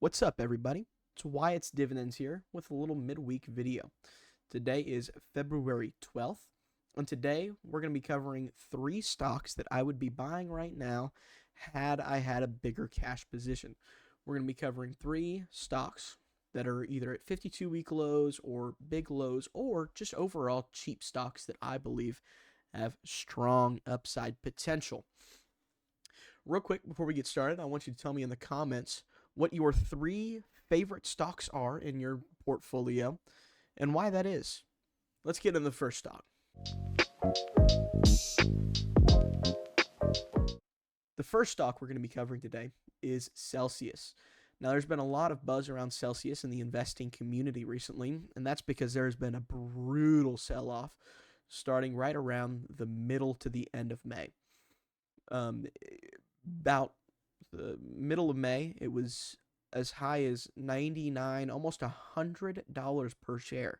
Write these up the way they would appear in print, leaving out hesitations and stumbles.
What's up, everybody? It's Wyatt's Dividends here with a little midweek video. Today is February 12th, and today we're going to be covering three stocks that I would be buying right now had I had a bigger cash position. We're going to be covering three stocks that are either at 52-week lows or big lows or just overall cheap stocks that I believe have strong upside potential. Real quick, before we get started, I want you to tell me in the comments what your three favorite stocks are in your portfolio and why that is. Let's get into the first stock. The first stock we're going to be covering today is Celsius. Now, there's been a lot of buzz around Celsius in the investing community recently, and that's because there has been a brutal sell-off starting right around the middle to the end of May. About the middle of May, it was as high as $99, almost $100 per share,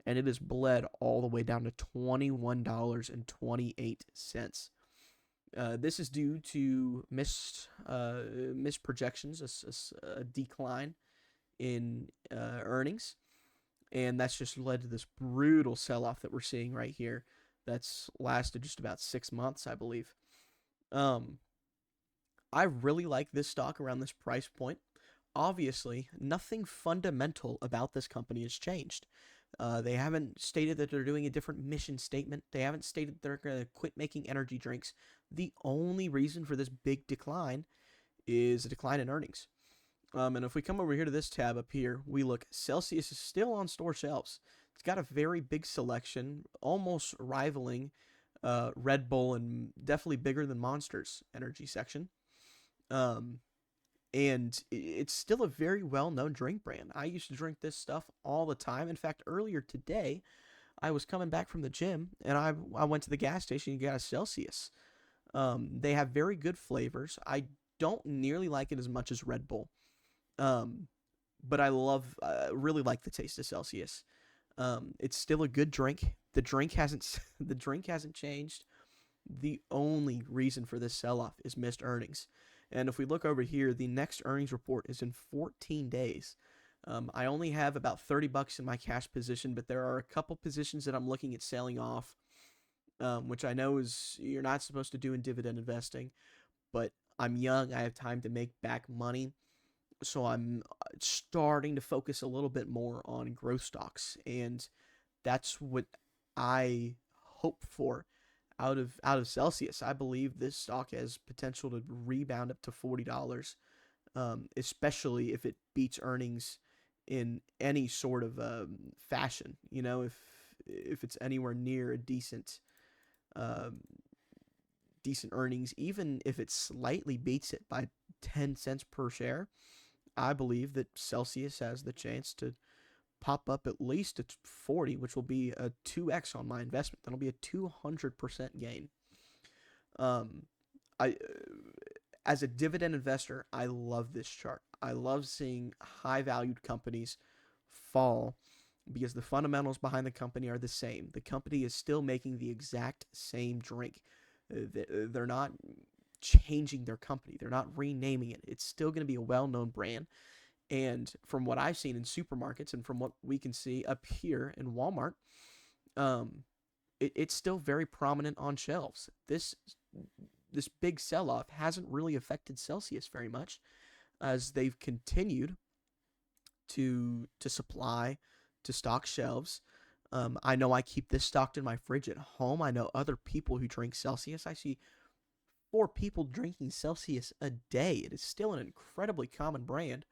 and it has bled all the way down to $21.28. This is due to missed projections, a decline in earnings, and that's just led to this brutal sell-off that we're seeing right here. That's lasted just about 6 months, I believe. I really like this stock around this price point. Obviously, nothing fundamental about this company has changed. They haven't stated that they're doing a different mission statement. They haven't stated they're going to quit making energy drinks. The only reason for this big decline is a decline in earnings. And if we come over here to this tab up here, we look, Celsius is still on store shelves. It's got a very big selection, almost rivaling Red Bull and definitely bigger than Monster's energy section. And it's still a very well-known drink brand. I used to drink this stuff all the time. In fact, earlier today, I was coming back from the gym, and I went to the gas station and got a Celsius. They have very good flavors. I don't nearly like it as much as Red Bull, but I really like the taste of Celsius. It's still a good drink. The drink hasn't changed. The only reason for this sell-off is missed earnings. And if we look over here, the next earnings report is in 14 days. I only have about $30 in my cash position, but there are a couple positions that I'm looking at selling off, which I know is you're not supposed to do in dividend investing, but I'm young. I have time to make back money. So I'm starting to focus a little bit more on growth stocks, and that's what I hope for out of Celsius. I believe this stock has potential to rebound up to $40, especially if it beats earnings in any sort of fashion. You know, if it's anywhere near a decent earnings, even if it slightly beats it by 10 cents per share, I believe that Celsius has the chance to pop up at least at 40, which will be a 2x on my investment. That'll be a 200% gain. I As a dividend investor, I love this chart. I love seeing high valued companies fall because the fundamentals behind the company are the same. The company is still making the exact same drink. They're not changing their company. They're not renaming it. It's still going to be a well-known brand. And from what I've seen in supermarkets and from what we can see up here in Walmart, it's still very prominent on shelves. This big sell-off hasn't really affected Celsius very much, as they've continued to supply, to stock shelves. I know I keep this stocked in my fridge at home. I know other people who drink Celsius. I see 4 people drinking Celsius a day. It is still an incredibly common brand.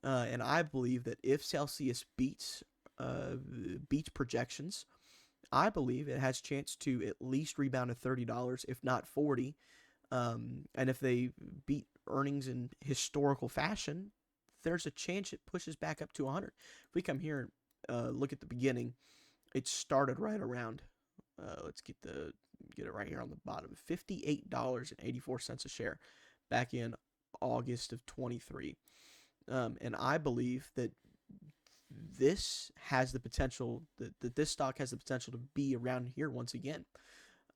And I believe that if Celsius beats projections, I believe it has a chance to at least rebound to $30, if not 40. And if they beat earnings in historical fashion, there's a chance it pushes back up to 100. If we come here and look at the beginning, it started right around. Let's get it right here on the bottom. $58.84 a share back in August of 23. And I believe that this has the potential, that this stock has the potential to be around here once again.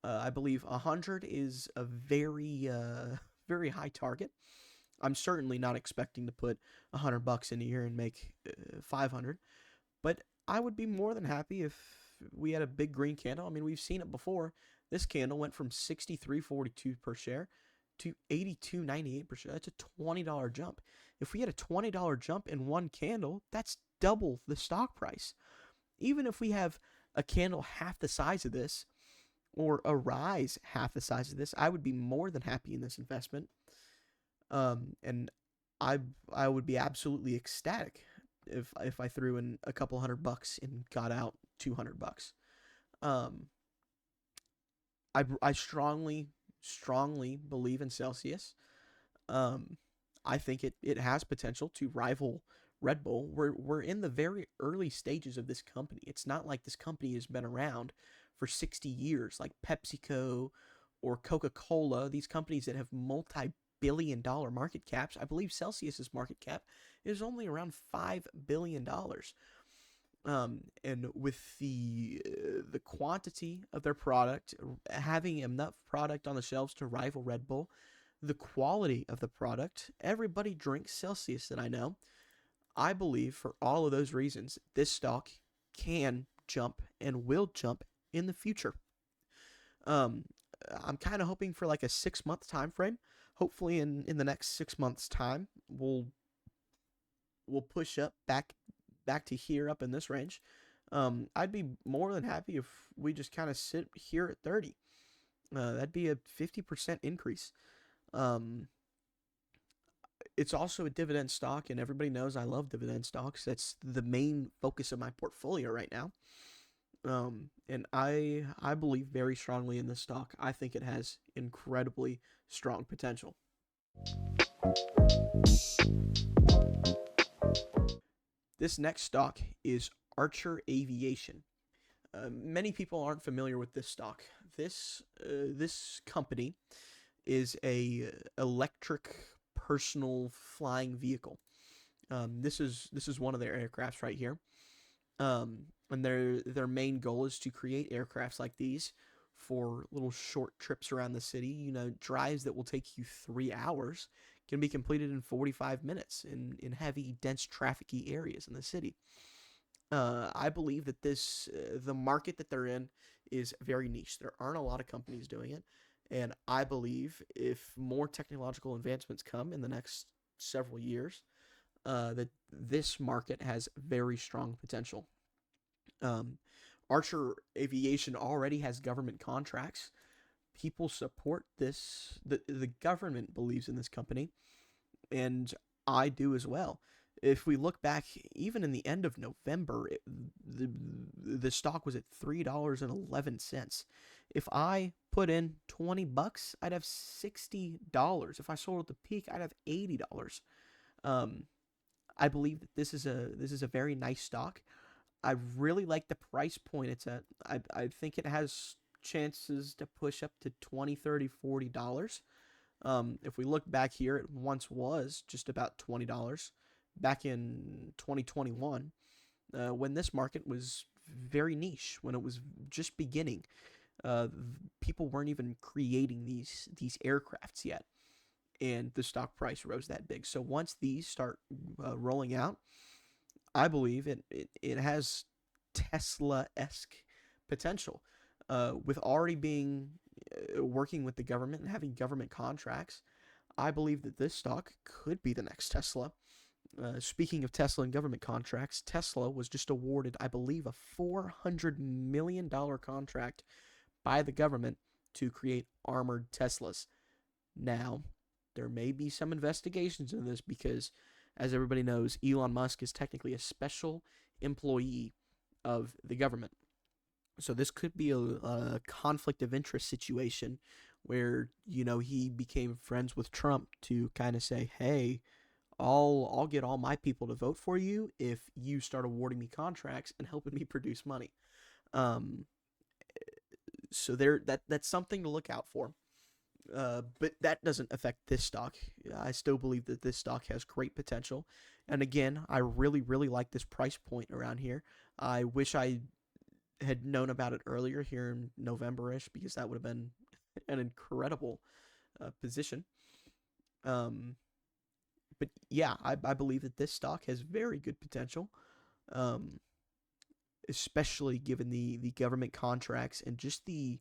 I believe 100 is a very high target. I'm certainly not expecting to put $100 in a year and make 500, but I would be more than happy if we had a big green candle. I mean, we've seen it before. This candle went from 63.42 per share to 82.98 per share. That's a $20 jump. If we had a $20 jump in one candle, that's double the stock price. Even if we have a candle half the size of this, or a rise half the size of this, I would be more than happy in this investment. And I I would be absolutely ecstatic if I threw in a couple $100 and got out $200. Um, I strongly believe in Celsius. Um, I think it has potential to rival Red Bull. We're in the very early stages of this company. It's not like this company has been around for 60 years like PepsiCo or Coca-Cola, these companies that have multi-billion-dollar market caps. I believe Celsius's market cap is only around $5 billion. And with the quantity of their product, having enough product on the shelves to rival Red Bull, the quality of the product, everybody drinks Celsius that I know. I believe for all of those reasons, this stock can jump and will jump in the future. Um, I'm kind of hoping for like a 6 month time frame. Hopefully, in the next 6 months' time, we'll push up back to here up in this range. I'd be more than happy if we just kind of sit here at 30. That'd be a 50% increase. Um, it's also a dividend stock, and everybody knows I love dividend stocks. That's the main focus of my portfolio right now. And I believe very strongly in this stock. I think it has incredibly strong potential. This next stock is Archer Aviation. Many people aren't familiar with this stock. This company is a electric personal flying vehicle. This is one of their aircrafts right here. And their main goal is to create aircrafts like these for little short trips around the city. Drives that will take you 3 hours can be completed in 45 minutes in heavy, dense, trafficy areas in the city. I believe that the market that they're in is very niche. There aren't a lot of companies doing it. And I believe if more technological advancements come in the next several years, that this market has very strong potential. Um, Archer Aviation already has government contracts. People support this. The government believes in this company, and I do as well. If we look back, even in the end of November, the stock was at $3.11. If I put in $20, I'd have $60. If I sold at the peak, I'd have $80. Um, I believe that this is a very nice stock. I really like the price point it's at. I think it has chances to push up to 20, 30, $40. If we look back here, it once was just about $20 back in 2021, when this market was very niche, when it was just beginning. Uh, People weren't even creating these aircrafts yet, and the stock price rose that big. So once these start rolling out, I believe it has Tesla esque potential. With already being working with the government and having government contracts, I believe that this stock could be the next Tesla. Speaking of Tesla and government contracts, Tesla was just awarded, I believe, a $400 million contract by the government to create armored Teslas. Now, there may be some investigations into this because, as everybody knows, Elon Musk is technically a special employee of the government. So this could be a conflict of interest situation where he became friends with Trump to kind of say, "Hey, I'll get all my people to vote for you if you start awarding me contracts and helping me produce money." Um, so that's something to look out for. But that doesn't affect this stock. I still believe that this stock has great potential. And again, I really, really like this price point around here. I wish I had known about it earlier here in November-ish, because that would have been an incredible position. Um, But yeah, I believe that this stock has very good potential, um, especially given the government contracts and just the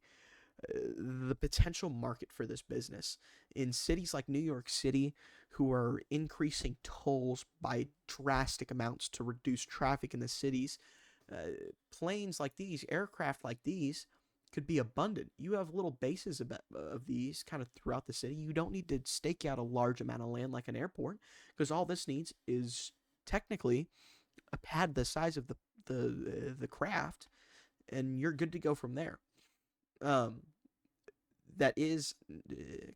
potential market for this business in cities like New York City, who are increasing tolls by drastic amounts to reduce traffic in the cities. Planes like these, aircraft like these, could be abundant. You have little bases of these kind of throughout the city. You don't need to stake out a large amount of land like an airport, because all this needs is technically a pad the size of the craft, and you're good to go from there. Um, that is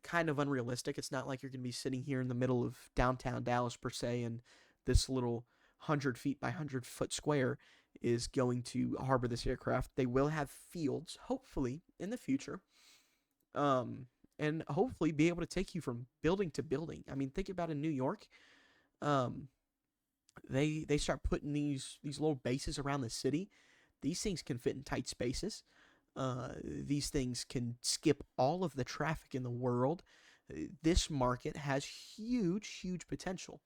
kind of unrealistic. It's not like you're going to be sitting here in the middle of downtown Dallas per se, and this little 100 feet by 100 foot square is going to harbor this aircraft. They will have fields, hopefully, in the future, um, and hopefully be able to take you from building to building. I mean, think about in New York. Um, they start putting these little bases around the city. These things can fit in tight spaces. These things can skip all of the traffic in the world. This market has huge potential.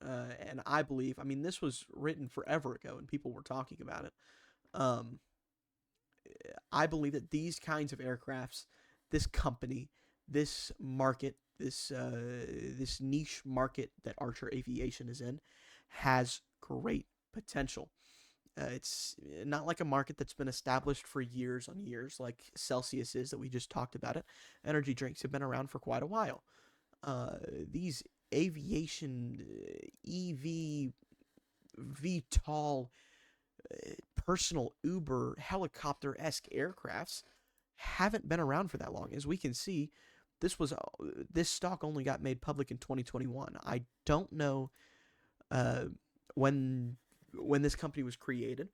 And I believe, I mean, this was written forever ago and people were talking about it. Um, I believe that these kinds of aircrafts, this company, this market, this niche market that Archer Aviation is in, has great potential. It's not like a market that's been established for years on years, like Celsius is that we just talked about it. Energy drinks have been around for quite a while. These aviation EV VTOL personal Uber helicopter esque aircrafts haven't been around for that long. As we can see, this stock only got made public in 2021. I don't know uh, when this company was created.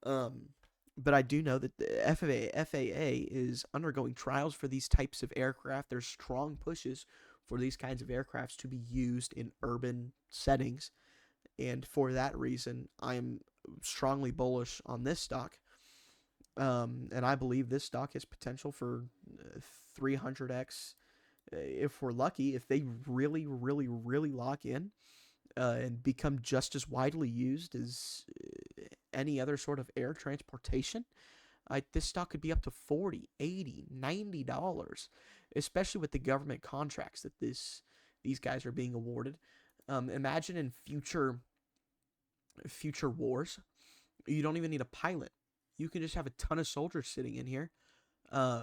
Um, but I do know that the FAA is undergoing trials for these types of aircraft. There's strong pushes for these kinds of aircrafts to be used in urban settings. And for that reason, I'm strongly bullish on this stock. And I believe this stock has potential for 300x if we're lucky, if they really lock in and become just as widely used as any other sort of air transportation. This stock could be up to 40, 80, $90, especially with the government contracts that these guys are being awarded. Imagine in future wars, you don't even need a pilot. You can just have a ton of soldiers sitting in here,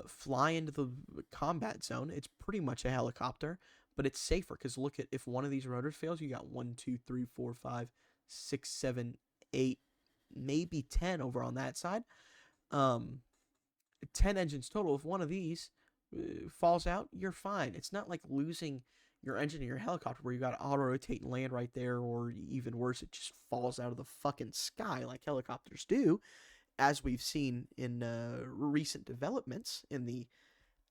fly into the combat zone. It's pretty much a helicopter, but it's safer because look at if one of these rotors fails, you got 1, 2, 3, 4, 5, 6, 7, 8, maybe 10 over on that side. Um, 10 engines total. If one of these falls out, you're fine. It's not like losing your engine in your helicopter where you got to auto rotate and land right there, or even worse, it just falls out of the fucking sky like helicopters do, as we've seen in recent developments in the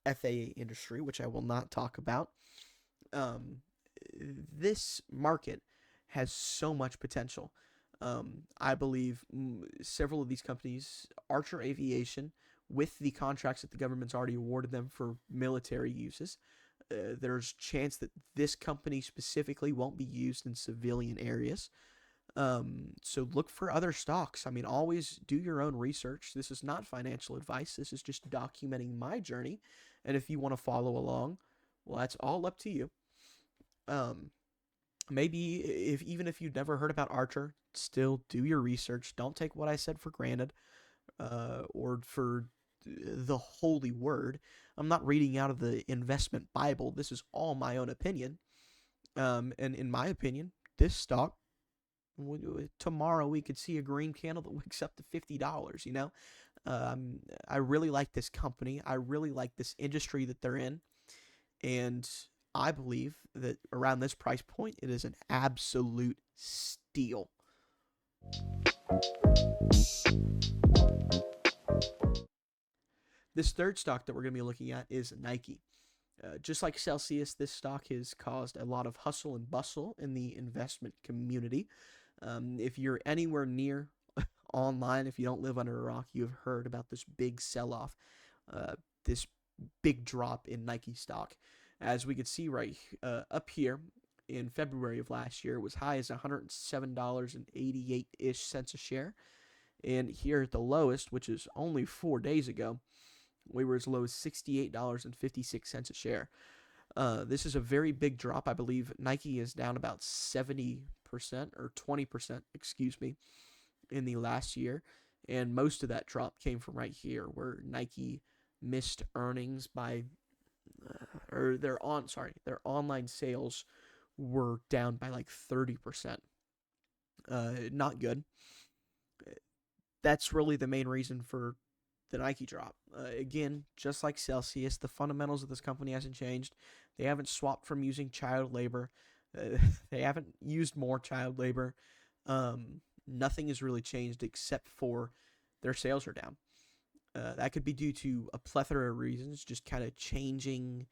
FAA industry, which I will not talk about. Um, this market has so much potential. I believe several of these companies, Archer Aviation, with the contracts that the government's already awarded them for military uses, there's chance that this company specifically won't be used in civilian areas. So look for other stocks. I mean, always do your own research. This is not financial advice. This is just documenting my journey. And if you want to follow along, well, that's all up to you. Um, Maybe even if you've never heard about Archer, still do your research. Don't take what I said for granted, or for the holy word. I'm not reading out of the investment Bible. This is all my own opinion. And in my opinion, this stock, tomorrow we could see a green candle that wicks up to $50. I really like this company. I really like this industry that they're in, and I believe that around this price point, it is an absolute steal. This third stock that we're going to be looking at is Nike. Just like Celsius, this stock has caused a lot of hustle and bustle in the investment community. If you're anywhere near online, if you don't live under a rock, you've heard about this big sell off, this big drop in Nike stock. As we can see right up here, in February of last year. It was high as $107.88 a share. And here at the lowest, which is only 4 days ago, we were as low as $68.56 a share. This is a very big drop. I believe Nike is down about 70% or 20%, excuse me, in the last year. And most of that drop came from right here, where Nike missed earnings by, or their online sales were down by like 30%. Not good. That's really the main reason for the Nike drop. Again, just like Celsius, the fundamentals of this company hasn't changed. They haven't swapped from using child labor. Uh, they haven't used more child labor. Nothing has really changed except for their sales are down. That could be due to a plethora of reasons, just kind of changing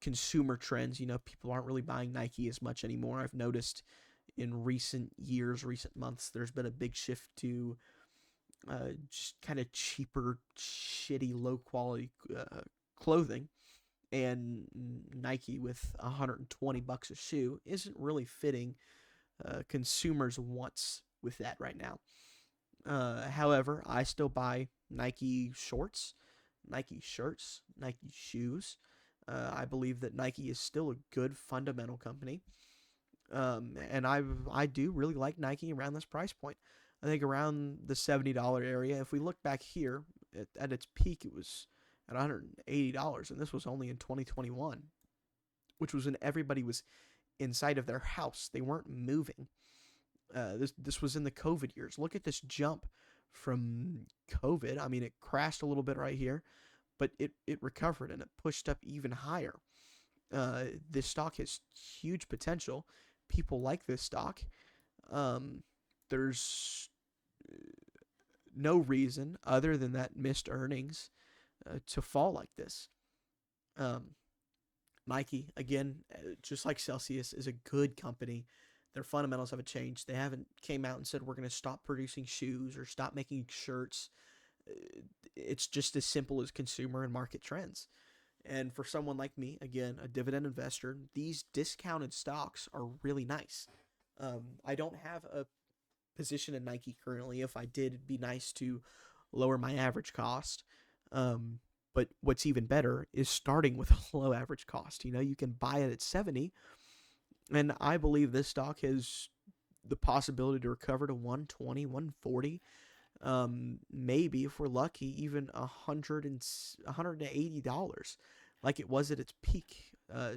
consumer trends. People aren't really buying Nike as much anymore. I've noticed in recent years, recent months, there's been a big shift to just kind of cheaper, shitty, low quality clothing. And Nike with $120 a shoe isn't really fitting consumers' wants with that right now. However, I still buy Nike shorts, Nike shirts, Nike shoes. I believe that Nike is still a good fundamental company. And I do really like Nike around this price point. I think around the $70 area. If we look back here at its peak, it was at $180, and this was only in 2021, which was when everybody was inside of their house. They weren't moving. This was in the COVID years. Look at this jump from COVID. I mean, it crashed a little bit right here, but it recovered and it pushed up even higher. This stock has huge potential. People like this stock. There's no reason other than that missed earnings to fall like this. Um, Nike, again, just like Celsius, is a good company. Their fundamentals haven't changed. They haven't came out and said we're going to stop producing shoes or stop making shirts. It's just as simple as consumer and market trends. And for someone like me, again, a dividend investor, these discounted stocks are really nice. I don't have a position in Nike currently. If I did, it'd be nice to lower my average cost. Um, but what's even better is starting with a low average cost. You can buy it at 70, and I believe this stock has the possibility to recover to 120, 140, maybe if we're lucky, even $180, like it was at its peak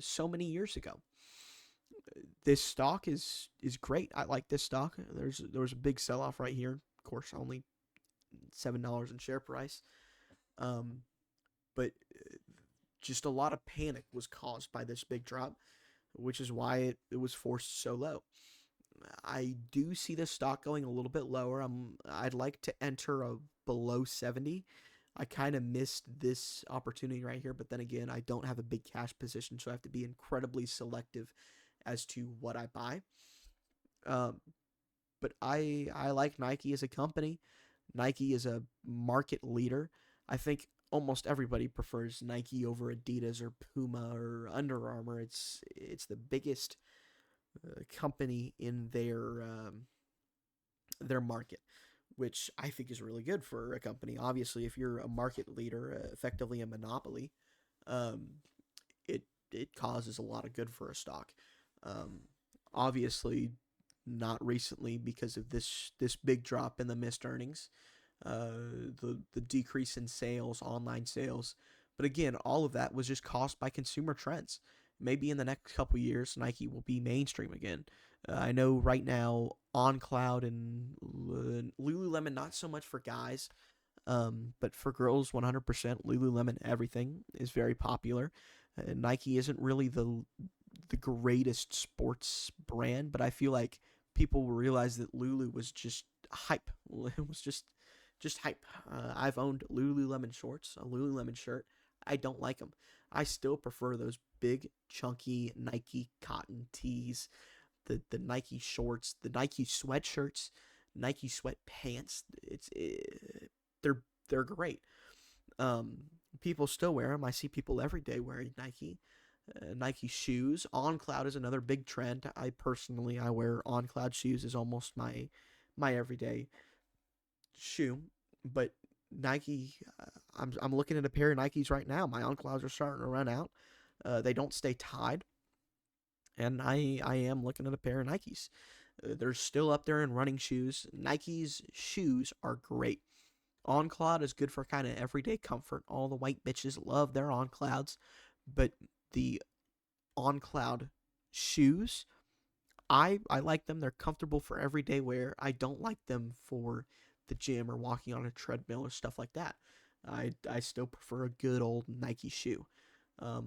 so many years ago. This stock is great. I like this stock. There was a big sell off right here. Of course, only $7 in share price. Um, but just a lot of panic was caused by this big drop, which is why it was forced so low. I do see this stock going a little bit lower. I'd like to enter a below 70. I kind of missed this opportunity right here, but then again, I don't have a big cash position, so I have to be incredibly selective as to what I buy. Um, but I like Nike as a company. Nike is a market leader. I think almost everybody prefers Nike over Adidas or Puma or Under Armour. It's the biggest company in their market, which I think is really good for a company. Obviously, if you're a market leader, effectively a monopoly, um, it it causes a lot of good for a stock. Um, Obviously, not recently because of this big drop in the missed earnings, the decrease in sales, online sales. But again, all of that was just caused by consumer trends. Maybe in the next couple years, Nike will be mainstream again. I know right now, On Cloud and Lululemon, not so much for guys, but for girls, 100%. Lululemon, everything is very popular. Nike isn't really the greatest sports brand, but I feel like people will realize that Lulu was just hype. It was just hype. I've owned Lululemon shorts, a Lululemon shirt. I don't like them. I still prefer those big, chunky Nike cotton tees, the Nike shorts, the Nike sweatshirts, Nike sweat pants. They're great. Um, People still wear them. I see people every day wearing Nike. Nike shoes. On Cloud is another big trend. I wear On Cloud shoes as almost my everyday shoe, but Nike. I'm looking at a pair of Nikes right now. My On Clouds are starting to run out. They don't stay tied, and I am looking at a pair of Nikes. They're still up there in running shoes. Nike's shoes are great. On Cloud is good for kind of everyday comfort. All the white bitches love their On Clouds, but the On Cloud shoes, I like them. They're comfortable for everyday wear. I don't like them for the gym or walking on a treadmill or stuff like that. I still prefer a good old Nike shoe,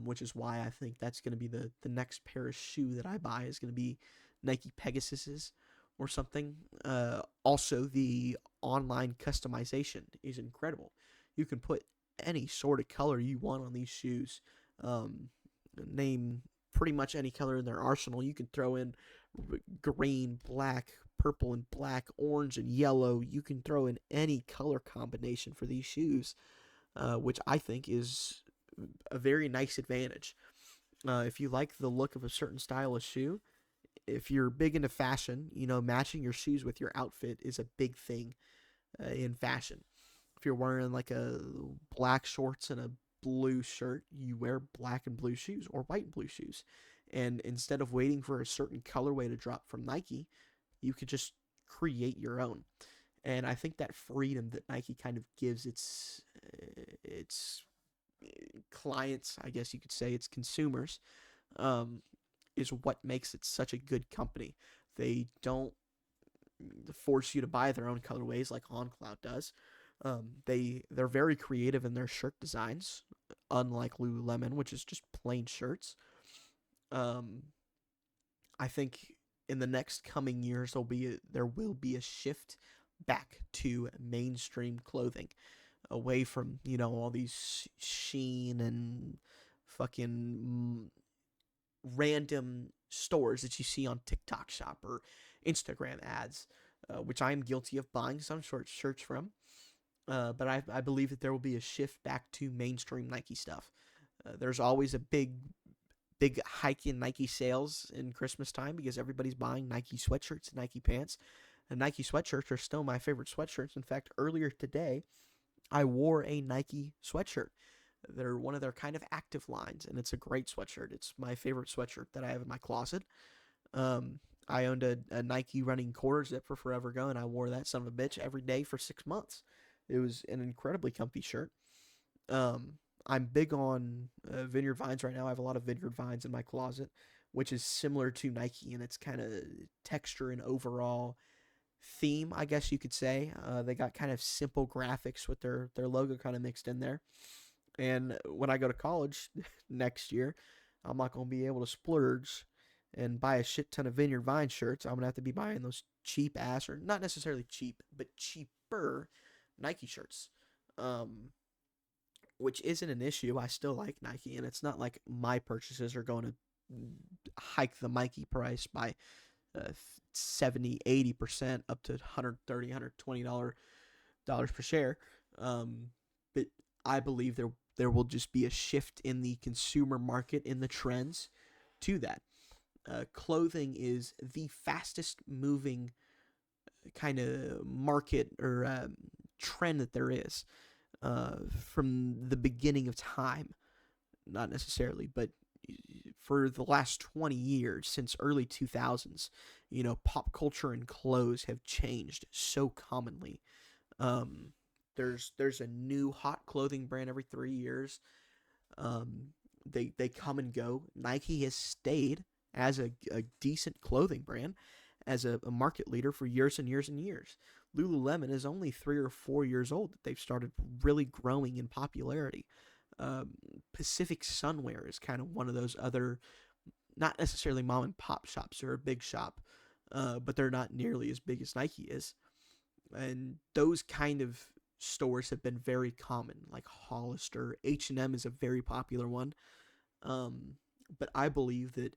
which is why I think that's going to be the next pair of shoe that I buy is going to be Nike Pegasuses or something. Also, the online customization is incredible. You can put any sort of color you want on these shoes. Name pretty much any color in their arsenal. You can throw in green, black, purple and black, orange and yellow. You can throw in any color combination for these shoes, which I think is a very nice advantage. If you like the look of a certain style of shoe, if you're big into fashion, matching your shoes with your outfit is a big thing in fashion. If you're wearing like a black shorts and a blue shirt, you wear black and blue shoes or white and blue shoes. And instead of waiting for a certain colorway to drop from Nike, you could just create your own. And I think that freedom that Nike kind of gives its clients, I guess you could say, its consumers, um, is what makes it such a good company. They don't force you to buy their own colorways like On Cloud does. They're very creative in their shirt designs, unlike Lululemon, which is just plain shirts. Um, I think in the next coming years there will be a shift back to mainstream clothing, away from all these Sheen and fucking random stores that you see on TikTok Shop or Instagram ads, which I am guilty of buying some short shirts from. But I believe that there will be a shift back to mainstream Nike stuff. There's always a big hike in Nike sales in Christmas time because everybody's buying Nike sweatshirts and Nike pants. And Nike sweatshirts are still my favorite sweatshirts. In fact, earlier today, I wore a Nike sweatshirt. They're one of their kind of active lines, and it's a great sweatshirt. It's my favorite sweatshirt that I have in my closet. I owned a Nike running quarter zipper forever ago, and I wore that son of a bitch every day for 6 months. It was an incredibly comfy shirt. I'm big on Vineyard Vines right now. I have a lot of Vineyard Vines in my closet, which is similar to Nike in its kind of texture and overall theme, I guess you could say. They got kind of simple graphics with their logo kind of mixed in there. And when I go to college next year, I'm not going to be able to splurge and buy a shit ton of Vineyard Vine shirts. I'm going to have to be buying those cheap ass, or not necessarily cheap, but cheaper Nike shirts. Which isn't an issue. I still like Nike, and it's not like my purchases are going to hike the Nike price by 70, 80% up to $130, $120 per share. But I believe there will just be a shift in the consumer market, in the trends to that. Clothing is the fastest moving kind of market or trend that there is from the beginning of time. Not necessarily, but for the last 20 years, since early 2000s, pop culture and clothes have changed so commonly. Um, there's a new hot clothing brand every 3 years. They come and go. Nike has stayed as a decent clothing brand, as a market leader for years and years and years. Lululemon is only 3 or 4 years old that they've started really growing in popularity. Pacific Sunwear is kind of one of those other, not necessarily mom and pop shops. They're a big shop, but they're not nearly as big as Nike is. And those kind of stores have been very common, like Hollister. H&M is a very popular one. But I believe that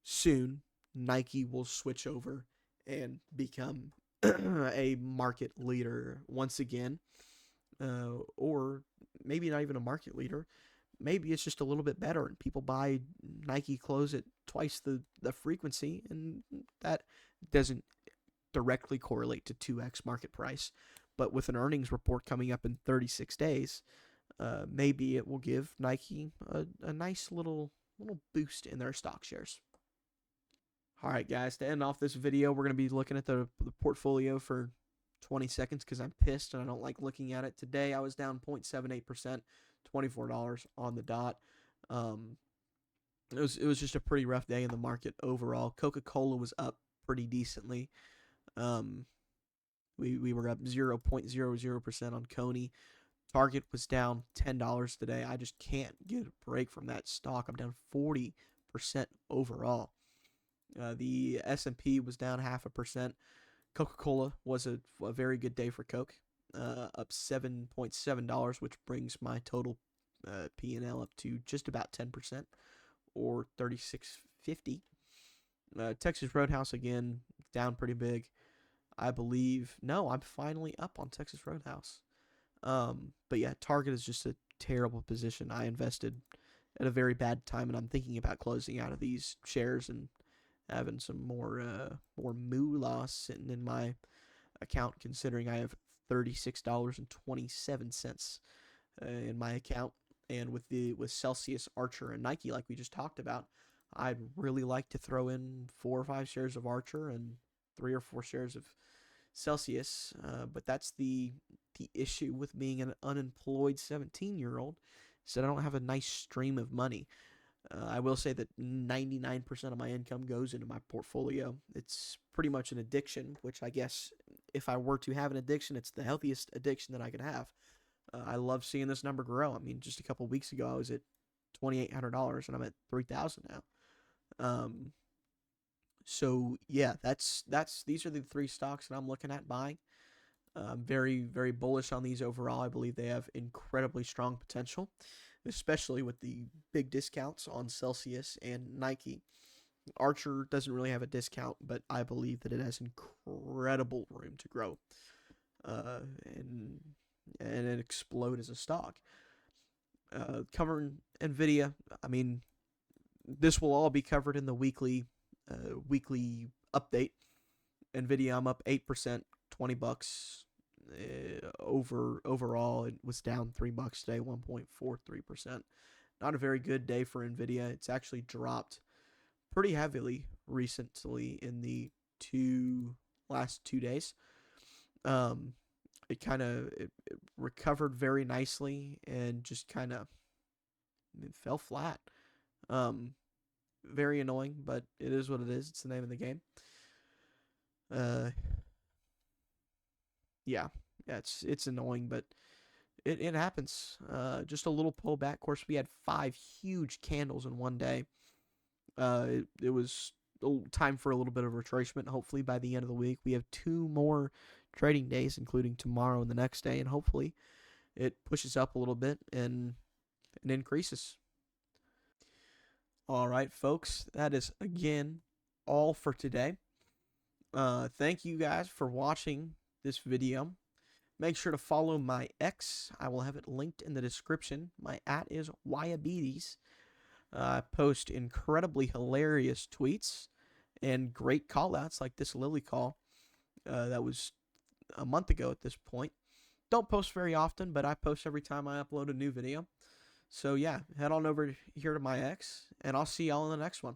soon Nike will switch over and become a market leader once again, or maybe not even a market leader. maybe it's just a little bit better, and people buy Nike clothes at twice the frequency, and that doesn't directly correlate to 2x market price. But with an earnings report coming up in 36 days, maybe it will give Nike a nice little boost in their stock shares. All right, guys, to end off this video, we're going to be looking at the portfolio for 20 seconds because I'm pissed and I don't like looking at it. Today, I was down 0.78%, $24 on the dot. It was just a pretty rough day in the market overall. Coca-Cola was up pretty decently. We were up 0.00% on Coney. Target was down $10 today. I just can't get a break from that stock. I'm down 40% overall. The S&P was down 0.5%. Coca-Cola was a very good day for Coke, up $7.7, which brings my total P&L up to just about 10%, or $36.50. Texas Roadhouse again down pretty big. I believe I'm finally up on Texas Roadhouse. But yeah, Target is just a terrible position. I invested at a very bad time, and I'm thinking about closing out of these shares and having some more moolah sitting in my account, considering I have $36.27 in my account. And with Celsius, Archer, and Nike, like we just talked about, I'd really like to throw in 4 or 5 shares of Archer and 3 or 4 shares of Celsius. But that's the issue with being an unemployed 17-year-old, is that I don't have a nice stream of money. I will say that 99% of my income goes into my portfolio. It's pretty much an addiction, which I guess if I were to have an addiction, it's the healthiest addiction that I could have. I love seeing this number grow. I mean, just a couple weeks ago, I was at $2,800, and I'm at $3,000 now. So yeah, these are the 3 stocks that I'm looking at buying. I'm very, very bullish on these overall. I believe they have incredibly strong potential, especially with the big discounts on Celsius and Nike. Archer doesn't really have a discount, but I believe that it has incredible room to grow and explode as a stock. Covering NVIDIA, I mean, this will all be covered in the weekly update. NVIDIA, I'm up 8%, $20. Overall, it was down $3 today, 1.43%. Not a very good day for NVIDIA. It's actually dropped pretty heavily recently in the last 2 days. It recovered very nicely and just kind of fell flat. Very annoying, but it is what it is. It's the name of the game. Yeah, it's annoying, but it happens. Just a little pullback. Of course, we had 5 huge candles in one day. It was time for a little bit of retracement. Hopefully, by the end of the week, we have 2 more trading days, including tomorrow and the next day, and hopefully, it pushes up a little bit and increases. All right, folks, that is again all for today. Thank you guys for watching this video. Make sure to follow my X. I will have it linked in the description. My @ is Wyabetes. I post incredibly hilarious tweets and great callouts like this Lily call. That was a month ago at this point. Don't post very often, but I post every time I upload a new video. So yeah, head on over here to my X, and I'll see y'all in the next one.